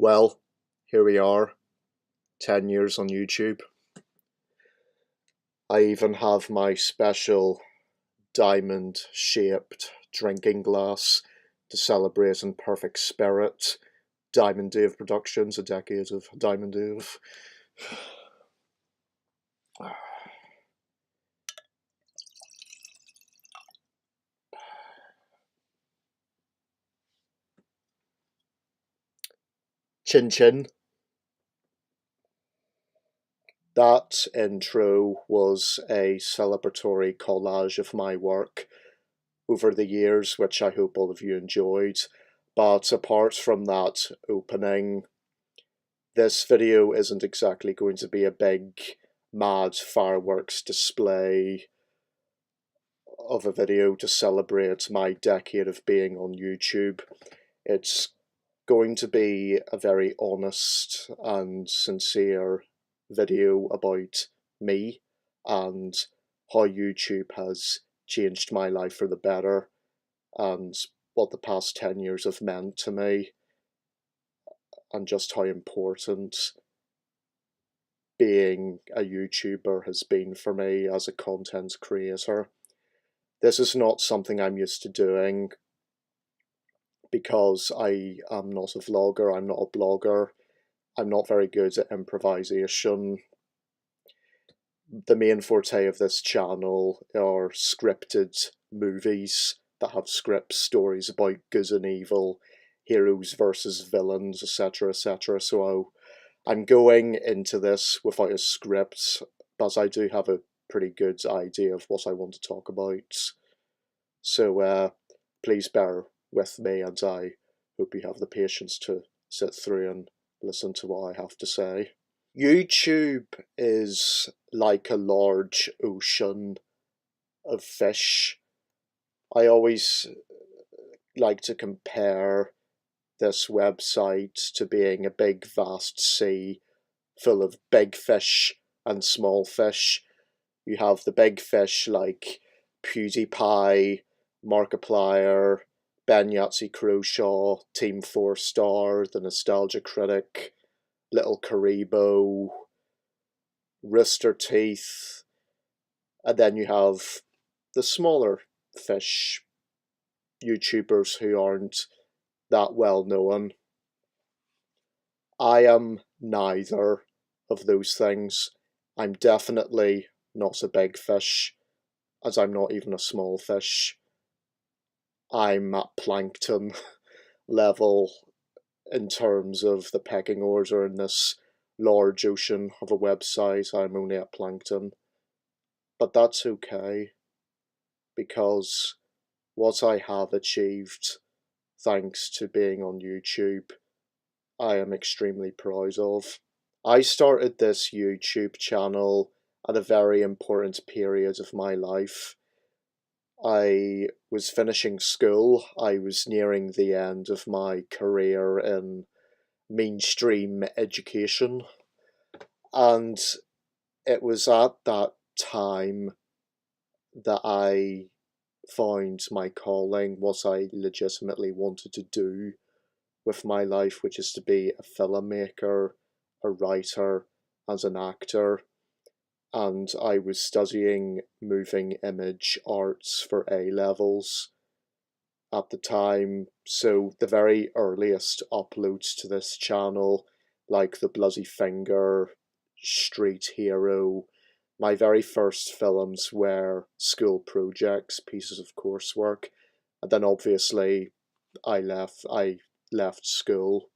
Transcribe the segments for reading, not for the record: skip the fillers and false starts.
Well, here we are, 10 years on YouTube. I even have my special diamond-shaped drinking glass to celebrate in perfect spirit. DiamondDave Productions, a decade of DiamondDave. Chin Chin. That intro was a celebratory collage of my work over the years, which I hope all of you enjoyed. But apart from that opening, this video isn't exactly going to be a big, mad fireworks display of a video to celebrate my decade of being on YouTube. It's going to be a very honest and sincere video about me and how YouTube has changed my life for the better and what the past 10 years have meant to me and just how important being a YouTuber has been for me as a content creator. This is not something I'm used to doing because I am not a vlogger, I'm not a blogger, I'm not very good at improvisation. The main forte of this channel are scripted movies that have scripts, stories about good and evil, heroes versus villains, etc, etc. So I'm going into this without a script, but I do have a pretty good idea of what I want to talk about. So please bear with me, and I hope you have the patience to sit through and listen to what I have to say. YouTube is like a large ocean of fish. I always like to compare this website to being a big vast sea full of big fish and small fish. You have the big fish like PewDiePie, Markiplier, Ben Yahtzee Croshaw, Team 4 Star, The Nostalgia Critic, Little Karibo, Rooster Teeth, and then you have the smaller fish YouTubers who aren't that well known. I am neither of those things. I'm definitely not a big fish, as I'm not even a small fish. I'm at plankton level in terms of the pecking order in this large ocean of a website. I'm only at plankton. But that's okay, because what I have achieved thanks to being on YouTube, I am extremely proud of. I started this YouTube channel at a very important period of my life. I was finishing school, I was nearing the end of my career in mainstream education, and it was at that time that I found my calling, what I legitimately wanted to do with my life, which is to be a filmmaker, a writer, and an actor. And I was studying moving image arts for A-levels at the time, so the very earliest uploads to this channel, like The Bloody Finger, Street Hero, my very first films were school projects, pieces of coursework, and then obviously I left school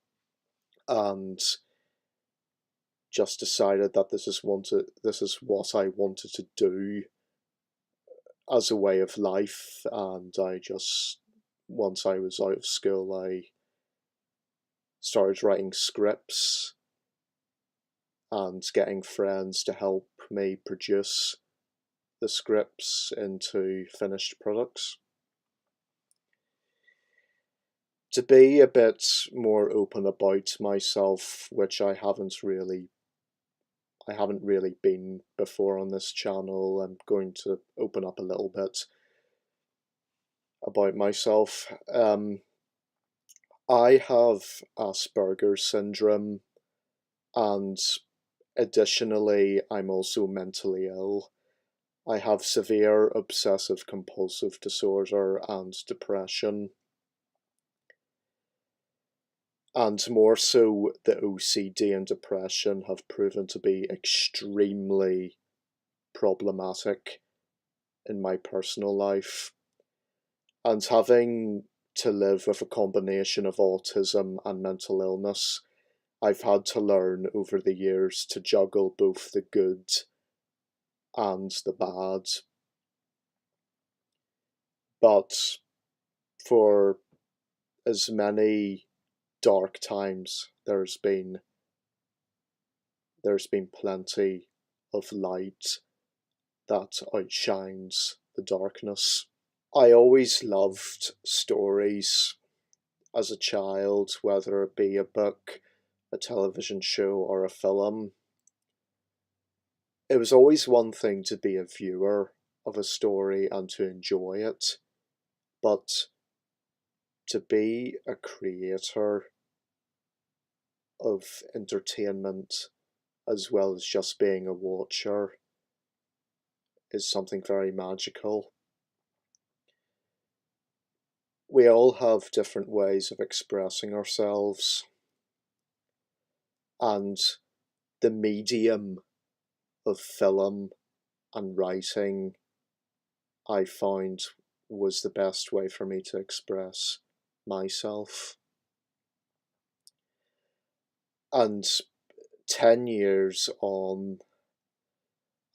and just decided that this is what I wanted to do as a way of life, and once I was out of school, I started writing scripts and getting friends to help me produce the scripts into finished products. To be a bit more open about myself, which I haven't really been before on this channel, I'm going to open up a little bit about myself. I have Asperger's syndrome, and additionally, I'm also mentally ill. I have severe obsessive compulsive disorder and depression, and more so, the OCD and depression have proven to be extremely problematic in my personal life. And having to live with a combination of autism and mental illness, I've had to learn over the years to juggle both the good and the bad. But for as many dark times there's been plenty of light that outshines the darkness. I always loved stories as a child, whether it be a book, a television show, or a film. It was always one thing to be a viewer of a story and to enjoy it, but to be a creator of entertainment as well as just being a watcher is something very magical. We all have different ways of expressing ourselves, and the medium of film and writing I found was the best way for me to express myself. And 10 years on,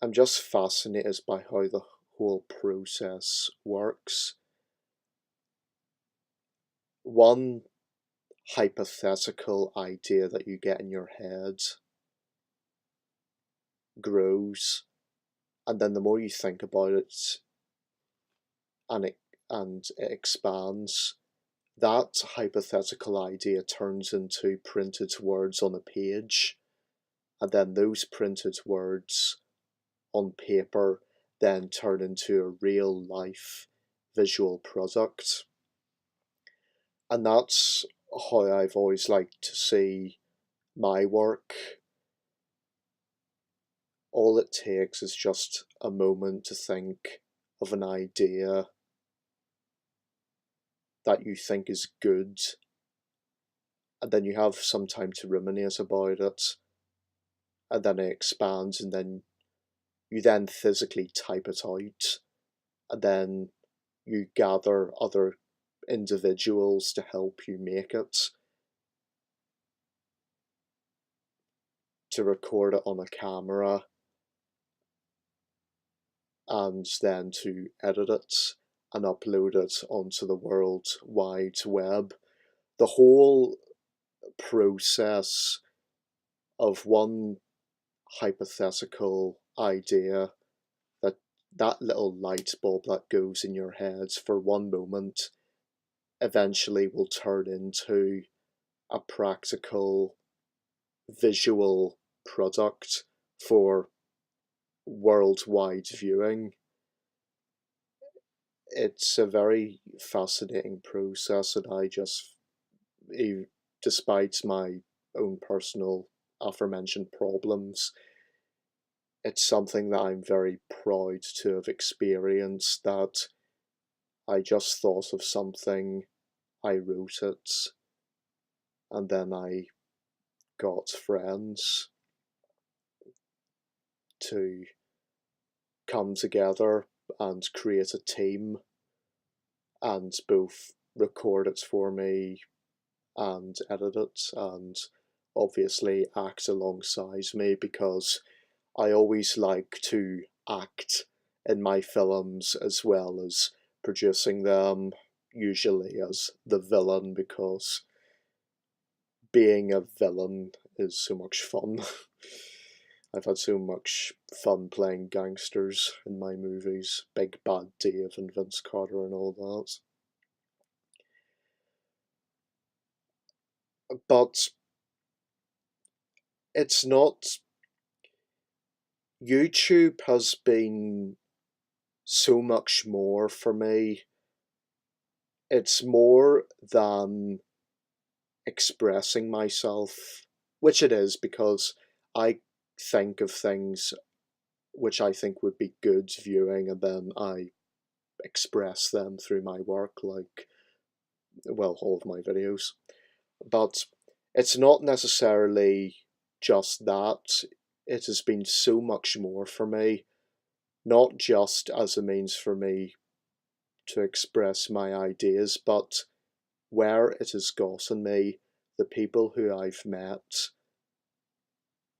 I'm just fascinated by how the whole process works. One hypothetical idea that you get in your head grows, and then the more you think about it and it expands, that hypothetical idea turns into printed words on a page, and then those printed words on paper then turn into a real life visual product. And that's how I've always liked to see my work. All it takes is just a moment to think of an idea that you think is good, and then you have some time to ruminate about it, and then it expands, and then you then physically type it out, and then you gather other individuals to help you make it, to record it on a camera, and then to edit it and upload it onto the World Wide Web. The whole process of one hypothetical idea, that little light bulb that goes in your head for one moment eventually will turn into a practical visual product for worldwide viewing. It's a very fascinating process, and despite my own personal aforementioned problems, it's something that I'm very proud to have experienced, that I just thought of something, I wrote it, and then I got friends to come together and create a team and both record it for me and edit it and obviously act alongside me, because I always like to act in my films as well as producing them, usually as the villain, because being a villain is so much fun. I've had so much fun playing gangsters in my movies, Big Bad Dave and Vince Carter and all that. But it's not. YouTube has been so much more for me. It's more than expressing myself, which it is because I think of things which I think would be good viewing, and then I express them through my work, like, well, all of my videos. But it's not necessarily just that. It has been so much more for me, not just as a means for me to express my ideas, but where it has gotten me, the people who I've met,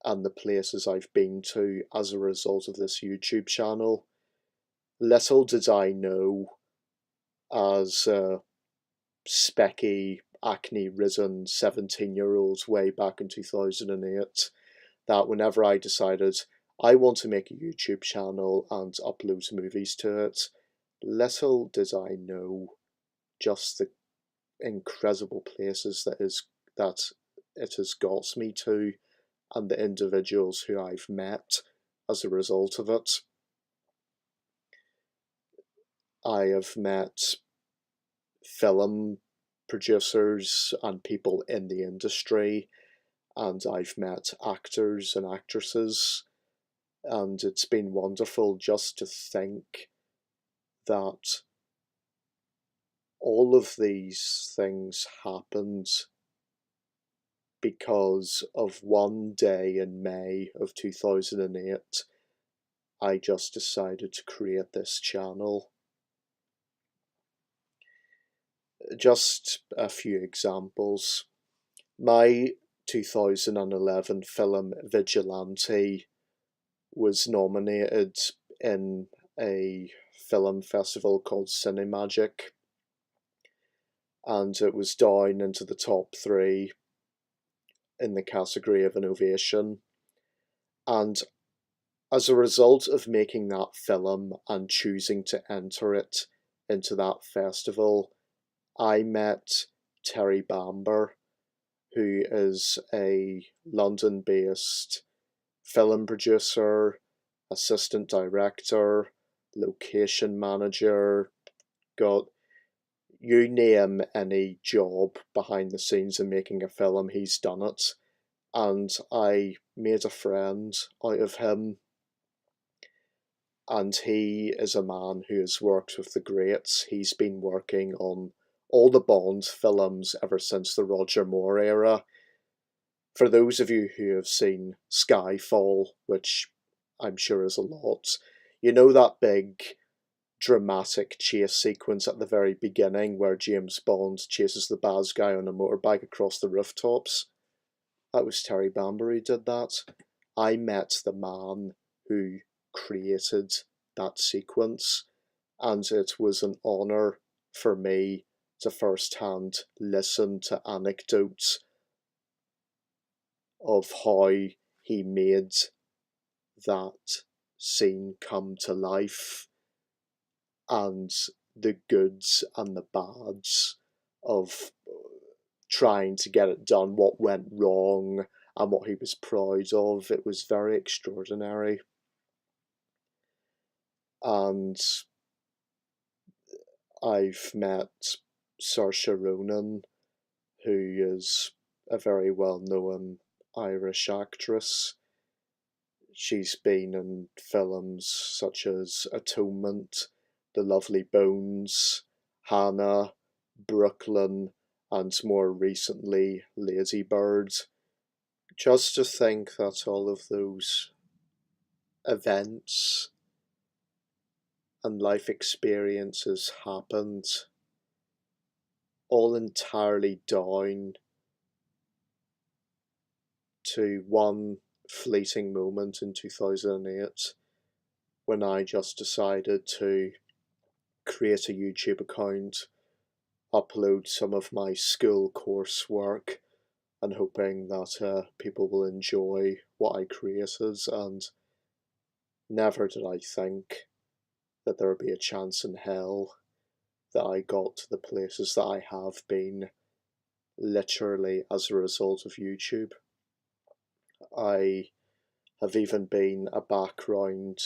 and the places I've been to as a result of this YouTube channel. Little did I know, as a specky, acne-ridden 17-year-old way back in 2008, that whenever I decided I want to make a YouTube channel and upload movies to it, little did I know just the incredible places that it has got me to, and the individuals who I've met as a result of it. I have met film producers and people in the industry, and I've met actors and actresses, and it's been wonderful just to think that all of these things happened because of one day in May of 2008, I just decided to create this channel. Just a few examples. My 2011 film Vigilante was nominated in a film festival called Cinemagic, and it was down into the top 3 in the category of innovation. And as a result of making that film and choosing to enter it into that festival, I met Terry Bamber, who is a London-based film producer, assistant director, location manager. God, you name any job behind the scenes in making a film, he's done it. And I made a friend out of him. And he is a man who has worked with the greats. He's been working on all the Bond films ever since the Roger Moore era. For those of you who have seen Skyfall, which I'm sure is a lot, you know that big dramatic chase sequence at the very beginning where James Bond chases the bad guy on a motorbike across the rooftops? That was Terry Bamber who did that. I met the man who created that sequence, and it was an honour for me to first-hand listen to anecdotes of how he made that scene come to life, and the goods and the bads of trying to get it done, what went wrong, and what he was proud of. It was very extraordinary. And I've met Saoirse Ronan, who is a very well-known Irish actress. She's been in films such as Atonement, The Lovely Bones, Hannah, Brooklyn, and more recently Lady Bird. Just to think that all of those events and life experiences happened all entirely down to one fleeting moment in 2008 when I just decided to create a YouTube account, upload some of my school coursework, and hoping that people will enjoy what I created. And never did I think that there would be a chance in hell that I got to the places that I have been, literally as a result of YouTube. I have even been a background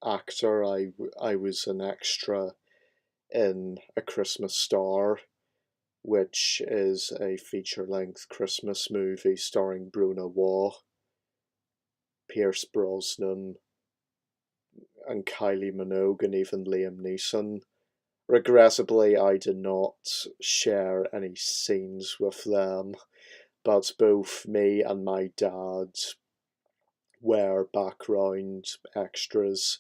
actor. I was an extra in A Christmas Star, which is a feature-length Christmas movie starring Bruno Waugh, Pierce Brosnan, and Kylie Minogue, and even Liam Neeson. Regrettably, I did not share any scenes with them, but both me and my dad were background extras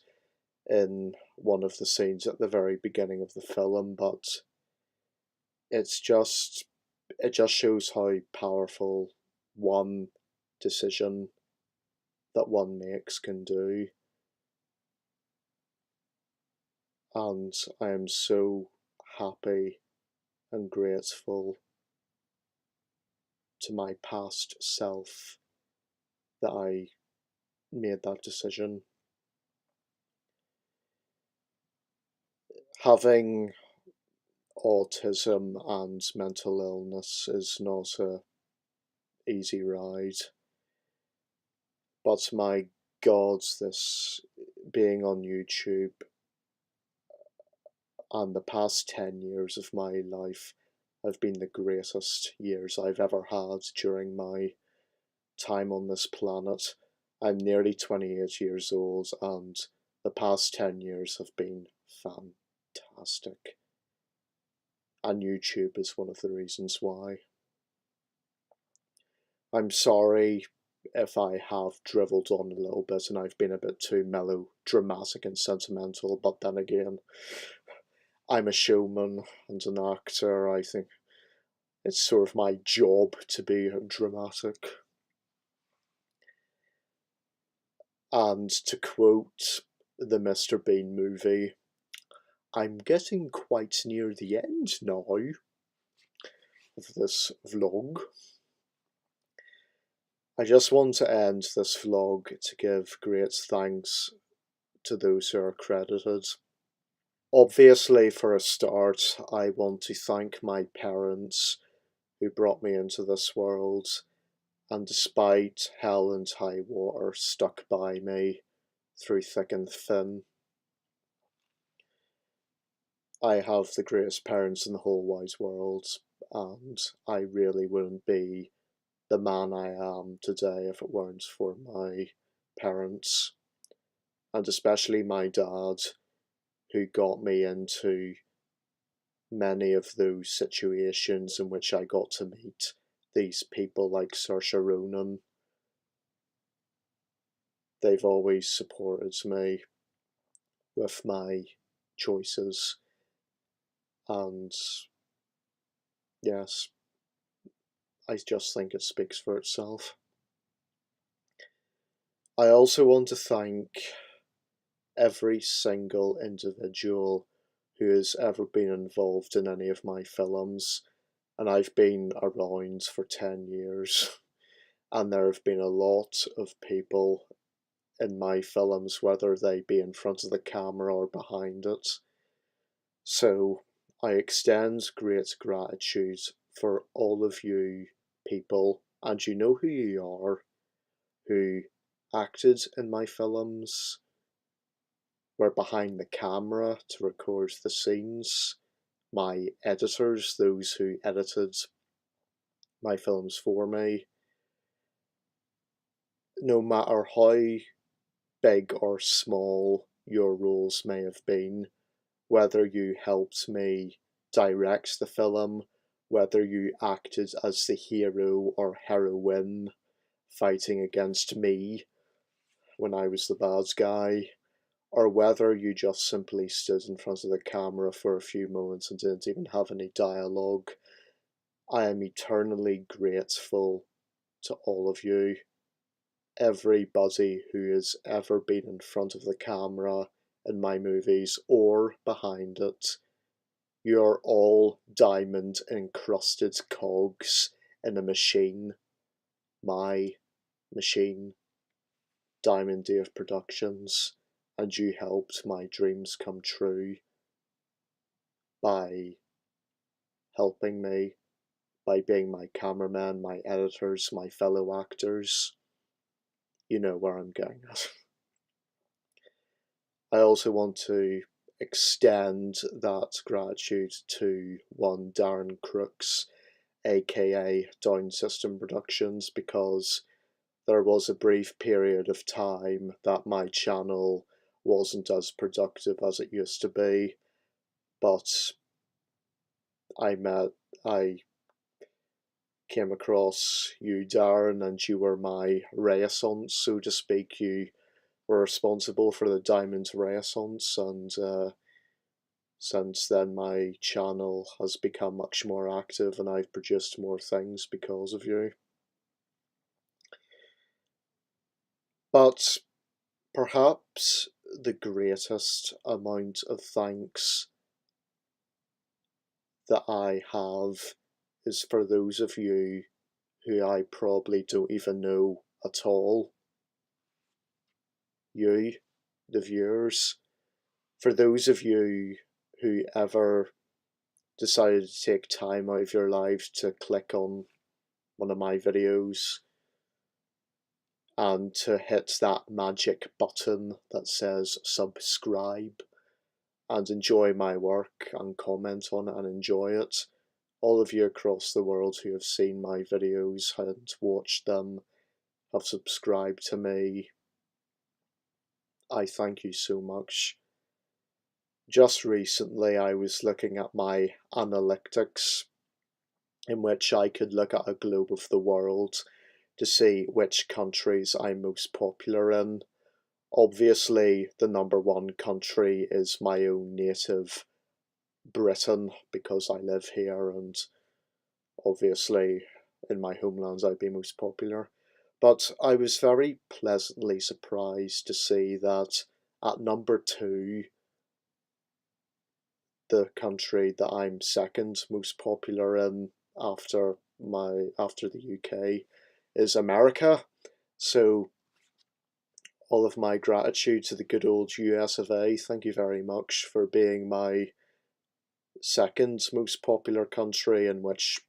in one of the scenes at the very beginning of the film, but it's just it just shows how powerful one decision that one makes can do. And I am so happy and grateful to my past self that I made that decision. Having autism and mental illness is not a easy ride, but my God, this being on YouTube and the past 10 years of my life have been the greatest years I've ever had during my time on this planet. I'm nearly 28 years old, and the past 10 years have been fantastic. And YouTube is one of the reasons why. I'm sorry if I have dribbled on a little bit and I've been a bit too melodramatic and sentimental, but then again, I'm a showman and an actor. I think it's sort of my job to be dramatic. And to quote the Mr. Bean movie, I'm getting quite near the end now of this vlog. I just want to end this vlog to give great thanks to those who are credited. Obviously, for a start, I want to thank my parents who brought me into this world and despite hell and high water stuck by me through thick and thin. I have the greatest parents in the whole wide world, and I really wouldn't be the man I am today if it weren't for my parents, and especially my dad, who got me into many of those situations in which I got to meet these people like Saoirse Ronan. They've always supported me with my choices, and yes, I just think it speaks for itself. I also want to thank every single individual who has ever been involved in any of my films, and I've been around for 10 years, and there have been a lot of people in my films, whether they be in front of the camera or behind it. So I extend great gratitude for all of you people, and you know who you are, who acted in my films, were behind the camera to record the scenes, my editors, those who edited my films for me. No matter how big or small your roles may have been, whether you helped me direct the film, whether you acted as the hero or heroine fighting against me when I was the bad guy, or whether you just simply stood in front of the camera for a few moments and didn't even have any dialogue, I am eternally grateful to all of you. Everybody who has ever been in front of the camera in my movies or behind it, you're all diamond encrusted cogs in a machine. My machine, DiamondDave Productions, and you helped my dreams come true by helping me, by being my cameraman, my editors, my fellow actors. You know where I'm going at. I also want to extend that gratitude to one Darren Crooks, aka Down System Productions, because there was a brief period of time that my channel wasn't as productive as it used to be, but I came across you, Darren, and you were my renaissance, so to speak. You were responsible for the Diamond Renaissance, and since then my channel has become much more active and I've produced more things because of you. But perhaps the greatest amount of thanks that I have is for those of you who I probably don't even know at all. You, the viewers. For those of you who ever decided to take time out of your lives to click on one of my videos and to hit that magic button that says subscribe and enjoy my work and comment on it and enjoy it. All of you across the world who have seen my videos and watched them, have subscribed to me, I thank you so much. Just recently I was looking at my analytics, in which I could look at a globe of the world to see which countries I'm most popular in. Obviously, the #1 country is my own native Britain, because I live here, and obviously in my homelands I'd be most popular. But I was very pleasantly surprised to see that at #2, the country that I'm second most popular in after the UK is America. So all of my gratitude to the good old US of A. Thank you very much for being my second most popular country in which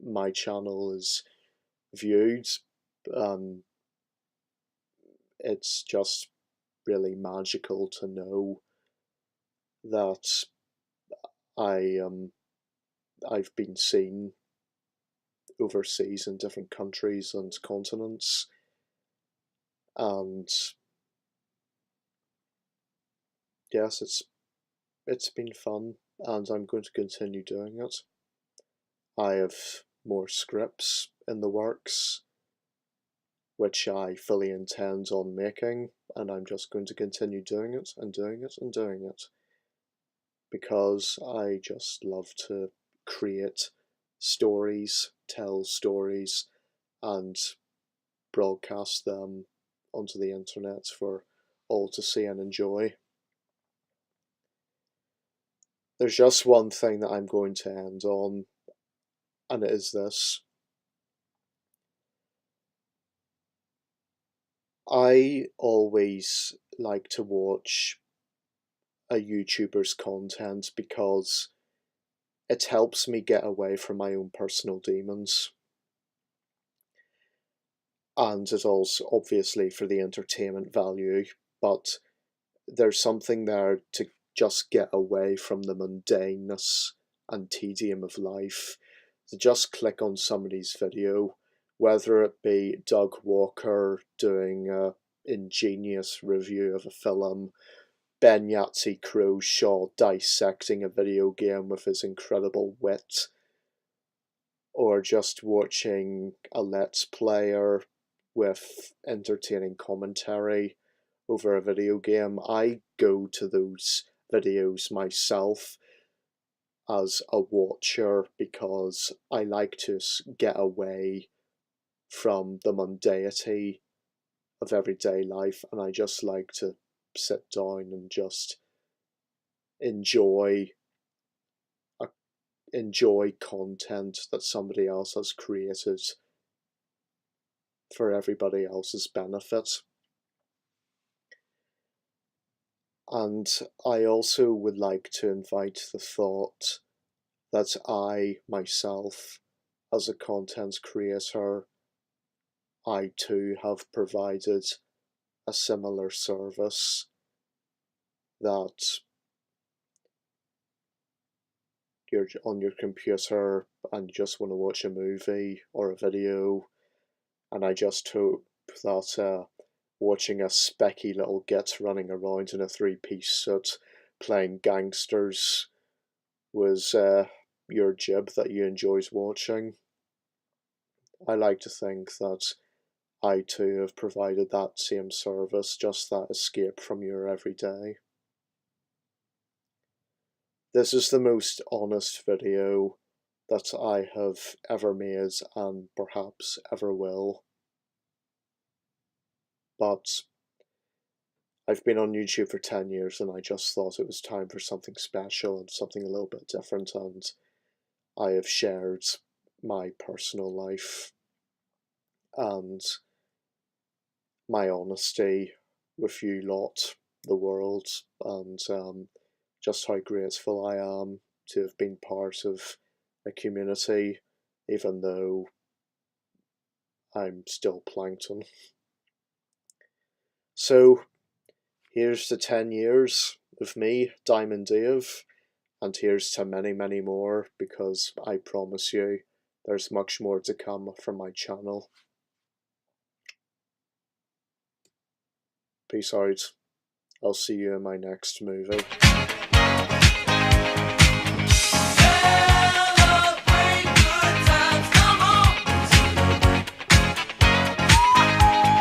my channel is viewed. It's just really magical to know that I've been seen overseas in different countries and continents, and yes, it's been fun, and I'm going to continue doing it. I have more scripts in the works, which I fully intend on making, and I'm just going to continue doing it and doing it and doing it, because I just love to create stories, tell stories, and broadcast them onto the internet for all to see and enjoy. There's just one thing that I'm going to end on, and it is this. I always like to watch a YouTuber's content because it helps me get away from my own personal demons. And it's also obviously for the entertainment value, but there's something there to just get away from the mundaneness and tedium of life, to just click on somebody's video, whether it be Doug Walker doing an ingenious review of a film, Ben Yahtzee Croshaw dissecting a video game with his incredible wit, or just watching a Let's Player with entertaining commentary over a video game. I go to those videos myself as a watcher because I like to get away from the mundanity of everyday life, and I just like to sit down and just enjoy content that somebody else has created for everybody else's benefit. And I also would like to invite the thought that I myself, as a content creator, I too have provided a similar service that you're on your computer and you just want to watch a movie or a video, and I just hope that watching a specky little git running around in a three-piece suit playing gangsters was your jib that you enjoyed watching. I like to think that I too have provided that same service, just that escape from your everyday. This is the most honest video that I have ever made and perhaps ever will. But I've been on YouTube for 10 years and I just thought it was time for something special and something a little bit different, and I have shared my personal life and my honesty with you lot, the world, and just how grateful I am to have been part of a community, even though I'm still plankton. So here's to 10 years of me, DiamondDave, and here's to many, many more, because I promise you there's much more to come from my channel. Peace out. I'll see you in my next movie.